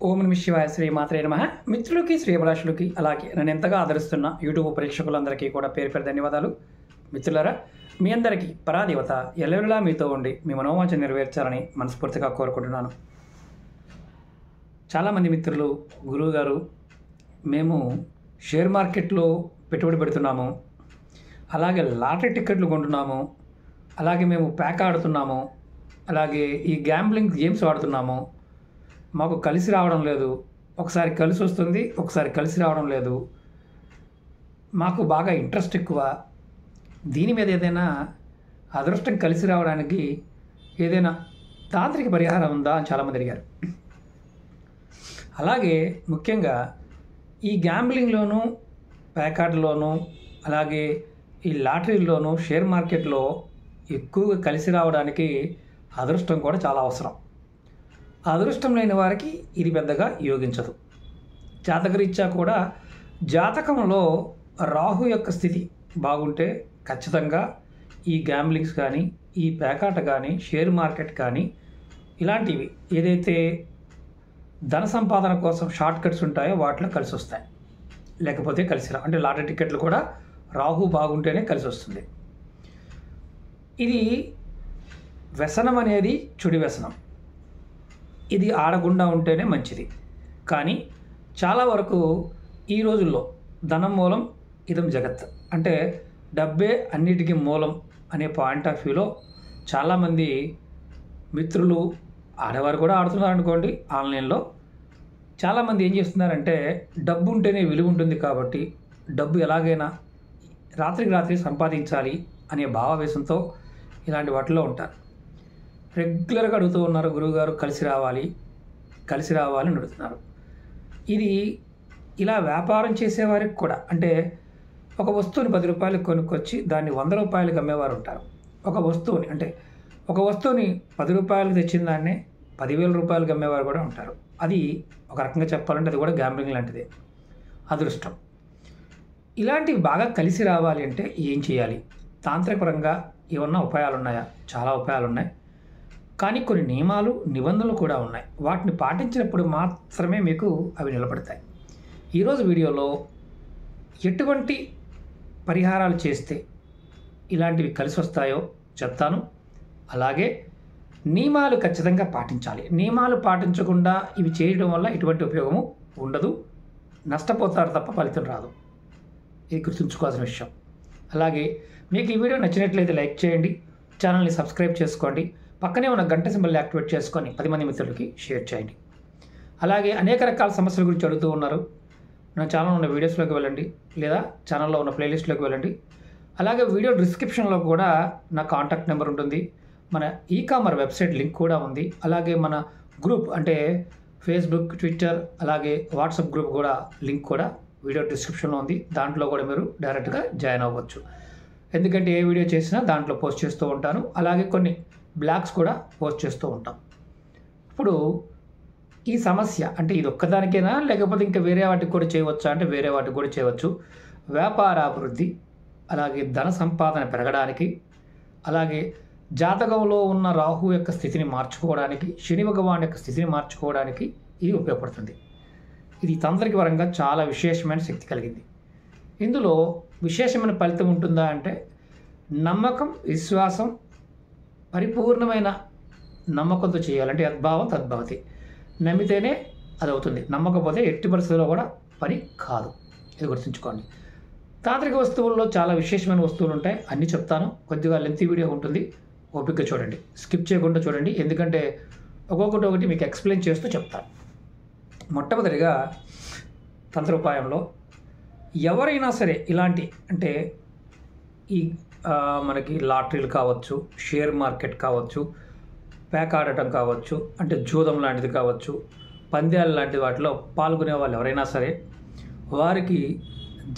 ఓం నమః శివాయ శ్రీ మాత్రే నమః. మిత్రులకి శ్రీభిలాషులకి అలాగే నన్ను ఎంతగా ఆదరిస్తున్న యూట్యూబ్ ప్రేక్షకులందరికీ కూడా పేరు పేరు ధన్యవాదాలు. మిత్రులారా, మీ అందరికీ పరాదేవత ఎల్లవేళలా మీతో ఉండి మీ మనోవాంఛ నెరవేర్చాలని మనస్ఫూర్తిగా కోరుకుంటున్నాను. చాలామంది మిత్రులు, గురువుగారు, మేము షేర్ మార్కెట్లో పెట్టుబడి పెడుతున్నాము, అలాగే లాటరీ టికెట్లు కొంటున్నాము, అలాగే మేము ప్యాక్ ఆడుతున్నాము, అలాగే ఈ గ్యాంబ్లింగ్ గేమ్స్ ఆడుతున్నాము, మాకు కలిసి రావడం లేదు, ఒకసారి కలిసి వస్తుంది, ఒకసారి కలిసి రావడం లేదు, మాకు బాగా ఇంట్రెస్ట్ ఎక్కువ, దీని మీద ఏదైనా అదృష్టం కలిసి రావడానికి ఏదైనా తాంత్రిక పరిహారం ఉందా అని చాలామంది అడిగారు. అలాగే ముఖ్యంగా ఈ గ్యాంబ్లింగ్లోనూ, ప్యాకాట్లోనూ, అలాగే ఈ లాటరీల్లోనూ, షేర్ మార్కెట్లో ఎక్కువగా కలిసి రావడానికి అదృష్టం కూడా చాలా అవసరం. అదృష్టం లేని వారికి ఇది పెద్దగా యోగించదు. జాతకరీత్యా కూడా జాతకంలో రాహు యొక్క స్థితి బాగుంటే ఖచ్చితంగా ఈ గ్యాంబ్లింగ్స్ కానీ, ఈ ప్యాకాట కానీ, షేర్ మార్కెట్ కానీ, ఇలాంటివి ఏదైతే ధన సంపాదన కోసం షార్ట్ కట్స్ ఉంటాయో వాటిలో కలిసి వస్తాయి, లేకపోతే కలిసి రా. అంటే లాటరీ టికెట్లు కూడా రాహు బాగుంటేనే కలిసి వస్తుంది. ఇది వ్యసనం అనేది చెడు వ్యసనం, ఇది ఆడకుండా ఉంటేనే మంచిది. కానీ చాలా వరకు ఈ రోజుల్లో ధనం మూలం ఇదం జగత్, అంటే డబ్బే అన్నిటికీ మూలం అనే పాయింట్ ఆఫ్ వ్యూలో చాలామంది మిత్రులు, ఆడవారు కూడా ఆడుతున్నారు అనుకోండి. ఆన్లైన్లో చాలామంది ఏం చేస్తున్నారంటే డబ్బు ఉంటేనే విలువ ఉంటుంది కాబట్టి డబ్బు ఎలాగైనా రాత్రికి రాత్రి సంపాదించాలి అనే భావావేశంతో ఇలాంటి వాటిలో ఉంటారు. రెగ్యులర్గా అడుగుతూ ఉన్నారు, గురువుగారు కలిసి రావాలి అని అడుగుతున్నారు. ఇది ఇలా వ్యాపారం చేసేవారికి కూడా, అంటే ఒక వస్తువుని 10 రూపాయలకు కొనుక్కొచ్చి దాన్ని 100 రూపాయలకు అమ్మేవారు ఉంటారు. ఒక వస్తువుని 10 రూపాయలకు తెచ్చిన దాన్నే 10,000 రూపాయలకు అమ్మేవారు కూడా ఉంటారు. అది ఒక రకంగా చెప్పాలంటే అది కూడా గ్యాంబ్లింగ్ లాంటిదే, అదృష్టం. ఇలాంటివి బాగా కలిసి రావాలి అంటే ఏం చేయాలి? తాంత్రికపరంగా ఏమన్నా ఉపాయాలు ఉన్నాయా? చాలా ఉపాయాలు ఉన్నాయి, కానీ కొన్ని నియమాలు, నిబంధనలు కూడా ఉన్నాయి. వాటిని పాటించినప్పుడు మాత్రమే మీకు అవి నిలబడతాయి. ఈరోజు వీడియోలో ఎటువంటి పరిహారాలు చేస్తే ఇలాంటివి కలిసి వస్తాయో చెప్తాను. అలాగే నియమాలు ఖచ్చితంగా పాటించాలి. నియమాలు పాటించకుండా ఇవి చేయడం వల్ల ఎటువంటి ఉపయోగము ఉండదు, నష్టపోతారు తప్ప ఫలితం రాదు. ఇది గుర్తుంచుకోవాల్సిన విషయం. అలాగే మీకు ఈ వీడియో నచ్చినట్లయితే లైక్ చేయండి, ఛానల్ని సబ్స్క్రైబ్ చేసుకోండి, పక్కనే ఉన్న గంట సింబల్ని యాక్టివేట్ చేసుకొని 10 మంది మిత్రులకి షేర్ చేయండి. అలాగే అనేక రకాల సమస్యల గురించి అడుగుతూ ఉన్నారు. నా ఛానల్లో ఉన్న వీడియోస్లోకి వెళ్ళండి, లేదా ఛానల్లో ఉన్న ప్లేలిస్ట్లోకి వెళ్ళండి. అలాగే వీడియో డిస్క్రిప్షన్లో కూడా నా కాంటాక్ట్ నెంబర్ ఉంటుంది, మన ఈకామర్ వెబ్సైట్ లింక్ కూడా ఉంది. అలాగే మన గ్రూప్, అంటే ఫేస్బుక్, ట్విట్టర్, అలాగే వాట్సాప్ గ్రూప్ కూడా లింక్ కూడా వీడియో డిస్క్రిప్షన్లో ఉంది. దాంట్లో కూడా మీరు డైరెక్ట్గా జాయిన్ అవ్వచ్చు. ఎందుకంటే ఏ వీడియో చేసినా దాంట్లో పోస్ట్ చేస్తూ ఉంటాను. అలాగే కొన్ని బ్లాగ్స్ కూడా పోస్ట్ చేస్తూ ఉంటాం. ఇప్పుడు ఈ సమస్య అంటే ఇది ఒక్కదానికైనా, లేకపోతే ఇంకా వేరే వాటికి కూడా చేయవచ్చా అంటే వేరే వాటికి కూడా చేయవచ్చు. వ్యాపారాభివృద్ధి, అలాగే ధన సంపాదన పెరగడానికి, అలాగే జాతకంలో ఉన్న రాహు యొక్క స్థితిని మార్చుకోవడానికి, శని భగవాన్ యొక్క స్థితిని మార్చుకోవడానికి ఇది ఉపయోగపడుతుంది. ఇది తాంత్రిక పరంగా చాలా విశేషమైన శక్తి కలిగింది. ఇందులో విశేషమైన ఫలితం ఉంటుందా అంటే నమ్మకం, విశ్వాసం, పరిపూర్ణమైన నమ్మకంతో చేయాలంటే యద్భావం తద్భవతి. నమ్మితేనే అది అవుతుంది, నమ్మకపోతే ఎట్టి పరిస్థితుల్లో కూడా పని కాదు. ఇది గుర్తుంచుకోండి. తాంత్రిక వస్తువుల్లో చాలా విశేషమైన వస్తువులు ఉంటాయి, అన్నీ చెప్తాను. కొద్దిగా లెంతీ వీడియో ఉంటుంది, ఓపికగా చూడండి, స్కిప్ చేయకుండా చూడండి, ఎందుకంటే ఒక్కొక్కటి మీకు ఎక్స్ప్లెయిన్ చేస్తూ చెప్తాను. మొట్టమొదటిగా తంత్రోపాయంలో ఎవరైనా సరే ఇలాంటి, అంటే ఈ మనకి లాటరీలు కావచ్చు, షేర్ మార్కెట్ కావచ్చు, ప్యాక్ ఆడటం కావచ్చు, అంటే జూదం లాంటిది కావచ్చు, పందాలు లాంటి వాటిలో పాల్గొనే వాళ్ళు ఎవరైనా సరే వారికి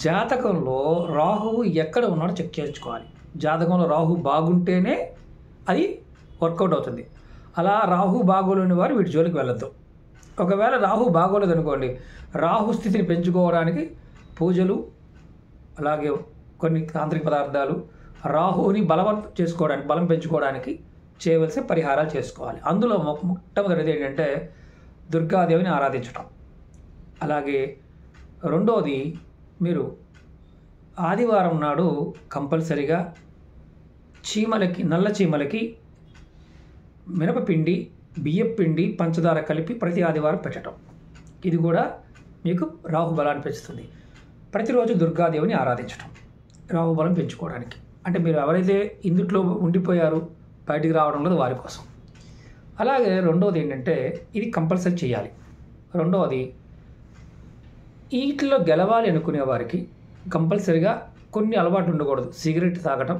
జాతకంలో రాహువు ఎక్కడ ఉన్నాడో చెక్ చేసుకోవాలి. జాతకంలో రాహు బాగుంటేనే అది వర్కౌట్ అవుతుంది. అలా రాహు బాగోలేని వారు వీటి జోలికి వెళ్ళొద్దు. ఒకవేళ రాహు బాగోలేదు అనుకోండి, రాహు స్థితిని పెంచుకోవడానికి పూజలు, అలాగే కొన్ని తాంత్రిక పదార్థాలు, రాహుని బలం పెంచుకోవడానికి చేయవలసిన పరిహారాలు చేసుకోవాలి. అందులో మొట్టమొదటిది ఏంటంటే దుర్గాదేవిని ఆరాధించటం. అలాగే రెండోది, మీరు ఆదివారం నాడు కంపల్సరిగా నల్ల చీమలకి మినపపిండి, బియ్యపిండి, పంచదార కలిపి ప్రతి ఆదివారం పెట్టడం. ఇది కూడా మీకు రాహుబలాన్ని పెంచుతుంది. ప్రతిరోజు దుర్గాదేవిని ఆరాధించడం రాహుబలం పెంచుకోవడానికి. అంటే మీరు ఎవరైతే ఇందుట్లో ఉండిపోయారు బయటికి రావడం లేదు వారి కోసం. అలాగే రెండవది ఏంటంటే, ఇది కంపల్సరీ చేయాలి. రెండవది, వీటిలో గెలవాలి అనుకునే వారికి కంపల్సరిగా కొన్ని అలవాట్లు ఉండకూడదు. సిగరెట్ తాగటం,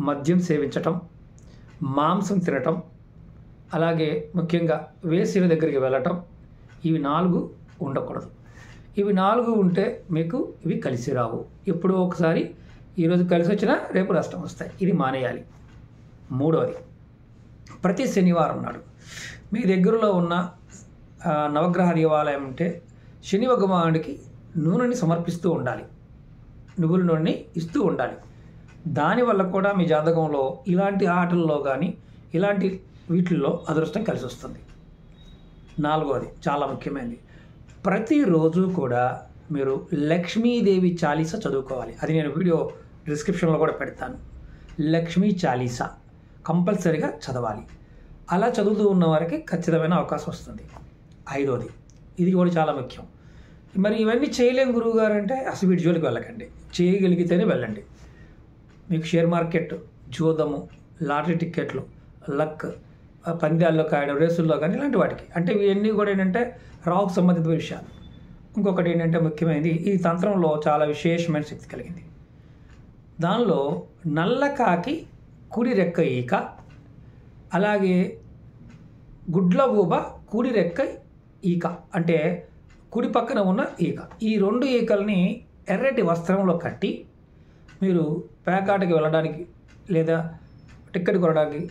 మద్యం సేవించటం, మాంసం తినటం, అలాగే ముఖ్యంగా వేసవి దగ్గరికి వెళ్ళటం, ఇవి 4 ఉండకూడదు. ఇవి 4 ఉంటే మీకు ఇవి కలిసి రావు. ఎప్పుడో ఒకసారి ఈరోజు కలిసి వచ్చినా రేపు నష్టం వస్తాయి. ఇది మానేయాలి. మూడవది, ప్రతి శనివారం నాడు మీ దగ్గరలో ఉన్న నవగ్రహ దేవాలయం ఉంటే శని భగవానుడికి నూనెని సమర్పిస్తూ ఉండాలి. నువ్వుల నూనెని ఇస్తూ ఉండాలి. దానివల్ల కూడా మీ జాతకంలో ఇలాంటి ఆటల్లో కానీ ఇలాంటి వీటిల్లో అదృష్టం కలిసి వస్తుంది. నాలుగవది చాలా ముఖ్యమైనది, ప్రతిరోజు కూడా మీరు లక్ష్మీదేవి చాలీసా చదువుకోవాలి. అది నేను వీడియో డిస్క్రిప్షన్లో కూడా పెడతాను. లక్ష్మీ చాలీసా కంపల్సరీగా చదవాలి. అలా చదువుతూ ఉన్న వారికి ఖచ్చితమైన అవకాశం వస్తుంది. ఐదవది, ఇది కూడా చాలా ముఖ్యం. మరి ఇవన్నీ చేయలేం గురువుగారు అంటే అసలు వీటి జోలికి వెళ్ళకండి. చేయగలిగితేనే వెళ్ళండి. మీకు షేర్ మార్కెట్, జోదము, లాటరీ టిక్కెట్లు, లక్, పందాల్లో కాయడం, రేసుల్లో కానీ ఇలాంటి వాటికి, అంటే ఇవన్నీ కూడా ఏంటంటే రావుకు సంబంధిత విషయాలు. ఇంకొకటి ఏంటంటే ముఖ్యమైనది, ఈ తంత్రంలో చాలా విశేషమైన శక్తి కలిగింది. దానిలో నల్ల కాకి కుడి రెక్క ఈక, అలాగే గుడ్ల గూబ కుడి రెక్క ఈక, అంటే కుడి పక్కన ఉన్న ఈక, ఈ 2 ఈకల్ని ఎర్రటి వస్త్రంలో కట్టి మీరు పేకాటకి వెళ్ళడానికి, లేదా టిక్కెట్ కొనడానికి,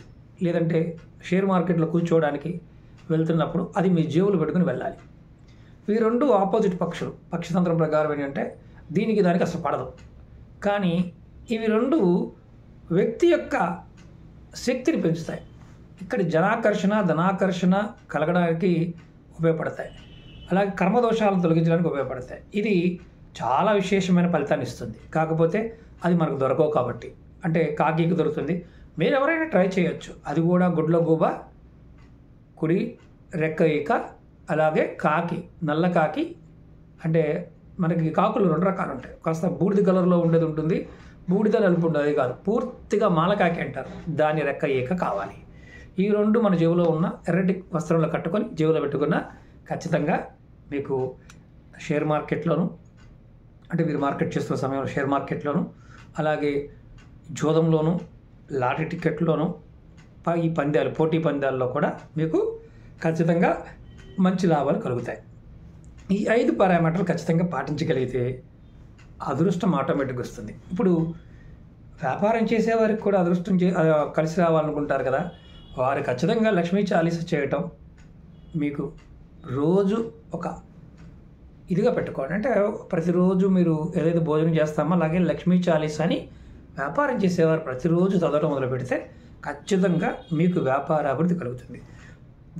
లేదంటే షేర్ మార్కెట్లో కూర్చోవడానికి వెళ్తున్నప్పుడు అది మీ జేబులు పెట్టుకుని వెళ్ళాలి. ఈ 2 ఆపోజిట్ పక్షులు. పక్షితంత్రం ప్రకారం ఏంటంటే దీనికి దానికి అసలు పడదు. కానీ ఇవి 2 వ్యక్తి యొక్క శక్తిని పెంచుతాయి. ఇక్కడ జనాకర్షణ, ధనాకర్షణ కలగడానికి ఉపయోగపడతాయి. అలాగే కర్మదోషాలను తొలగించడానికి ఉపయోగపడతాయి. ఇది చాలా విశేషమైన ఫలితాన్ని ఇస్తుంది. కాకపోతే అది మనకు దొరకవు కాబట్టి, అంటే కాకికి దొరుకుతుంది. మీరు ఎవరైనా ట్రై చేయొచ్చు. అది కూడా గుడ్ల గూబ కుడి రెక్క ఈక, అలాగే కాకి, నల్ల కాకి, అంటే మనకి కాకులు 2 రకాలు ఉంటాయి. కాస్త బూడిద కలర్లో ఉండేది ఉంటుంది, బూడిద నలుపు ఉండదు. అది కాదు, పూర్తిగా మాలకాకి అంటారు. దాని రెక్క ఈక కావాలి. ఈ 2 మన జేబులో ఉన్న ఎర్రటి వస్త్రంలో కట్టుకొని జేబులో పెట్టుకున్న ఖచ్చితంగా మీకు షేర్ మార్కెట్లోను, అంటే మీరు మార్కెట్ చేస్తున్న సమయంలో షేర్ మార్కెట్లోను, అలాగే జోదంలోను, లాటరీ టికెట్లోను, ఈ పందాలు, పోటీ పందాల్లో కూడా మీకు ఖచ్చితంగా మంచి లాభాలు కలుగుతాయి. ఈ 5 పారామీటర్లు ఖచ్చితంగా పాటించగలిగితే అదృష్టం ఆటోమేటిక్గా వస్తుంది. ఇప్పుడు వ్యాపారం చేసేవారికి కూడా అదృష్టం కలిసి రావాలనుకుంటారు కదా, వారు ఖచ్చితంగా లక్ష్మీ చాలీస చేయటం మీకు రోజు ఒక ఇదిగా పెట్టుకోండి. అంటే ప్రతిరోజు మీరు ఏదైతే భోజనం చేస్తామో అలాగే లక్ష్మీ చాలీస అని వ్యాపారం చేసేవారు ప్రతిరోజు చదవటం మొదలు పెడితే ఖచ్చితంగా మీకు వ్యాపార అభివృద్ధి కలుగుతుంది.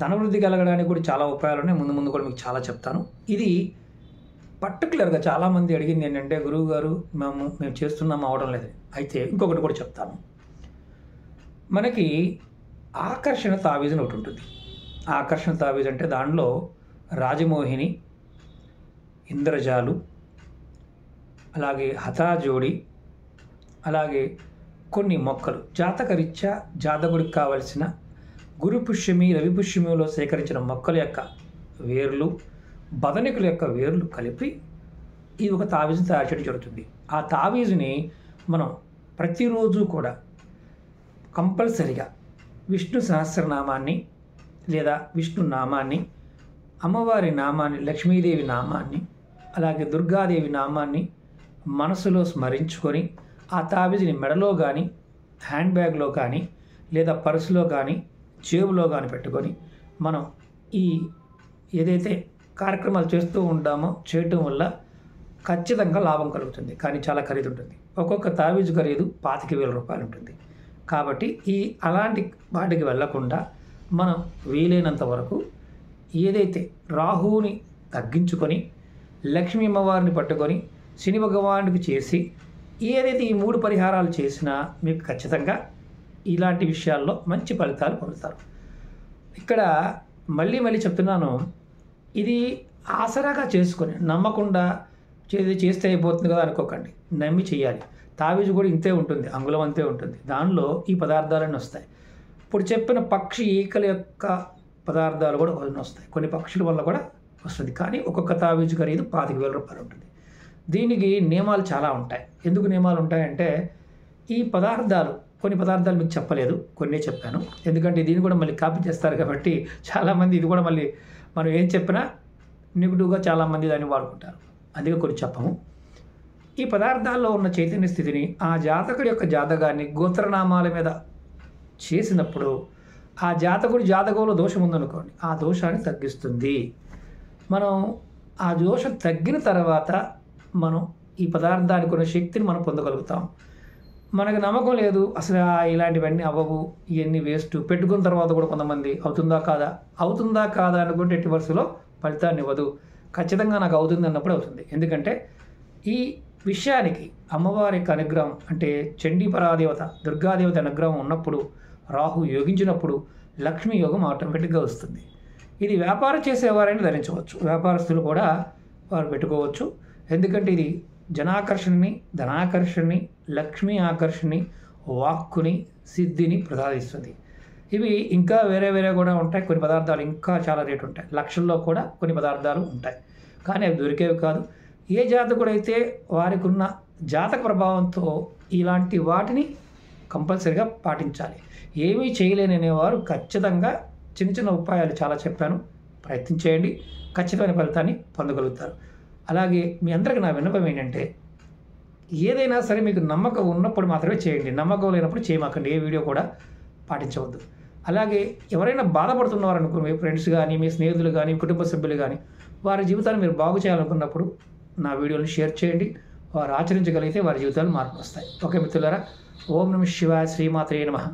ధనవృద్ధి కలగడానికి కూడా చాలా ఉపాయాలు ఉన్నాయి. ముందు కూడా మీకు చాలా చెప్తాను. ఇది పర్టికులర్గా చాలామంది అడిగింది ఏంటంటే, గురువు గారు మేము చేస్తున్నాము అవడం లేదు. అయితే ఇంకొకటి కూడా చెప్తాను. మనకి ఆకర్షణ తావీజు ఒకటి ఉంటుంది. ఆకర్షణ తావీజు అంటే దానిలో రాజమోహిని, ఇంద్రజాలు, అలాగే హతాజోడి, అలాగే కొన్ని మొక్కలు జాతకరీత్యా జాతకుడికి కావలసిన గురుపుష్యమి, రవిపుష్యమిలో సేకరించిన మొక్కల యొక్క వేర్లు, బదనికుల యొక్క వేర్లు కలిపి ఇది ఒక తావీజుని తయారు చేయడం జరుగుతుంది. ఆ తావీజుని మనం ప్రతిరోజు కూడా కంపల్సరిగా విష్ణు సహస్రనామాన్ని లేదా విష్ణు నామాన్ని, అమ్మవారి నామాన్ని, లక్ష్మీదేవి నామాన్ని, అలాగే దుర్గాదేవి నామాన్ని మనసులో స్మరించుకొని ఆ తావీజుని మెడలో కానీ, హ్యాండ్ బ్యాగ్లో కానీ, లేదా పర్సులో కానీ, జేబులో కానీ పెట్టుకొని మనం ఈ ఏదైతే కార్యక్రమాలు చేస్తూ ఉంటామో చేయటం వల్ల ఖచ్చితంగా లాభం కలుగుతుంది. కానీ చాలా ఖరీదు ఉంటుంది. ఒక్కొక్క తావీజు ఖరీదు 25,000 రూపాయలు ఉంటుంది. కాబట్టి అలాంటి వాటికి వెళ్లకుండా మనం వీలైనంత వరకు ఏదైతే రాహువుని తగ్గించుకొని లక్ష్మీ అమ్మవారిని పట్టుకొని శని భగవానుడికి చేసి ఏదైతే ఈ 3 పరిహారాలు చేసినా మీకు ఖచ్చితంగా ఇలాంటి విషయాల్లో మంచి ఫలితాలు పొందుతారు. ఇక్కడ మళ్ళీ చెప్తున్నాను, ఇది ఆసరాగా చేసుకొని నమ్మకుండా చేస్తే అయిపోతుంది కదా అనుకోకండి. నమ్మి చేయాలి. తావీజు కూడా ఇంతే ఉంటుంది, అంగుళం అంతే ఉంటుంది. దానిలో ఈ పదార్థాలన్నీ వస్తాయి. ఇప్పుడు చెప్పిన పక్షి ఈకల యొక్క పదార్థాలు కూడా వస్తాయి. కొన్ని పక్షుల వల్ల కూడా వస్తుంది. కానీ ఒక్కొక్క తావీజు ఖరీదు 25,000 రూపాయలు ఉంటుంది. దీనికి నియమాలు చాలా ఉంటాయి. ఎందుకు నియమాలు ఉంటాయంటే, ఈ పదార్థాలు కొన్ని పదార్థాలు మీకు చెప్పలేదు, కొన్నే చెప్పాను. ఎందుకంటే దీన్ని కూడా మళ్ళీ కాపీ చేస్తారు కాబట్టి చాలామంది ఇది కూడా మళ్ళీ మనం ఏం చెప్పినా నెగిటివ్గా చాలామంది దాన్ని వాడుకుంటారు. అందుకే కొన్ని చెప్పము. ఈ పదార్థాల్లో ఉన్న చైతన్య స్థితిని ఆ జాతకుడి యొక్క జాతకాన్ని గోత్రనామాల మీద చేసినప్పుడు ఆ జాతకుడి జాతకంలో దోషం ఉందనుకోండి, ఆ దోషాన్ని తగ్గిస్తుంది. మనం ఆ దోషం తగ్గిన తర్వాత మనం ఈ పదార్థానికి ఉన్న శక్తిని మనం పొందగలుగుతాం. మనకు నమ్మకం లేదు, అసలు ఇలాంటివన్నీ అవ్వవు, ఇవన్నీ వేస్ట్, పెట్టుకున్న తర్వాత కూడా కొంతమంది అవుతుందా కాదా అనుకుంటే ఎట్టి వరుసలో ఫలితాన్ని ఇవ్వదు. ఖచ్చితంగా నాకు అవుతుంది అన్నప్పుడు అవుతుంది. ఎందుకంటే ఈ విషయానికి అమ్మవారి యొక్క అనుగ్రహం, అంటే చండీ పరాదేవత దుర్గాదేవత అనుగ్రహం ఉన్నప్పుడు, రాహు యోగించినప్పుడు లక్ష్మీ యోగం ఆటోమేటిక్గా వస్తుంది. ఇది వ్యాపారం చేసేవారైనా ధరించవచ్చు, వ్యాపారస్తులు కూడా వారు పెట్టుకోవచ్చు. ఎందుకంటే ఇది జనాకర్షణని, ధనాకర్షణని, లక్ష్మీ ఆకర్షణని, వాక్కుని, సిద్ధిని ప్రసాదిస్తుంది. ఇవి ఇంకా వేరే కూడా ఉంటాయి. కొన్ని పదార్థాలు ఇంకా చాలా రేటు ఉంటాయి. లక్షల్లో కూడా కొన్ని పదార్థాలు ఉంటాయి. కానీ అవి దొరికేవి కాదు. ఏ జాతకుడైతే వారికి ఉన్న జాతక ప్రభావంతో ఇలాంటి వాటిని కంపల్సరిగా పాటించాలి. ఏమీ చేయలేని అనేవారు ఖచ్చితంగా చిన్న ఉపాయాలు చాలా చెప్పాను, ప్రయత్నం చేయండి, ఖచ్చితమైన ఫలితాన్ని పొందగలుగుతారు. అలాగే మీ అందరికీ నా విన్నపం ఏంటంటే, ఏదైనా సరే మీకు నమ్మకం ఉన్నప్పుడు మాత్రమే చేయండి. నమ్మకం లేనప్పుడు చేయమాకండి. ఏ వీడియో కూడా పాటించవద్దు. అలాగే ఎవరైనా బాధపడుతున్నారు అనుకో, మీ ఫ్రెండ్స్ కానీ, మీ స్నేహితులు కానీ, కుటుంబ సభ్యులు కానీ, వారి జీవితాన్ని మీరు బాగు చేయాలనుకున్నప్పుడు నా వీడియోని షేర్ చేయండి. వారు ఆచరించగలిగితే వారి జీవితాలు మార్పు వస్తాయి. ఓకే మిత్రులారా, ఓం నమః శివాయ, శ్రీమాత్రే నమః.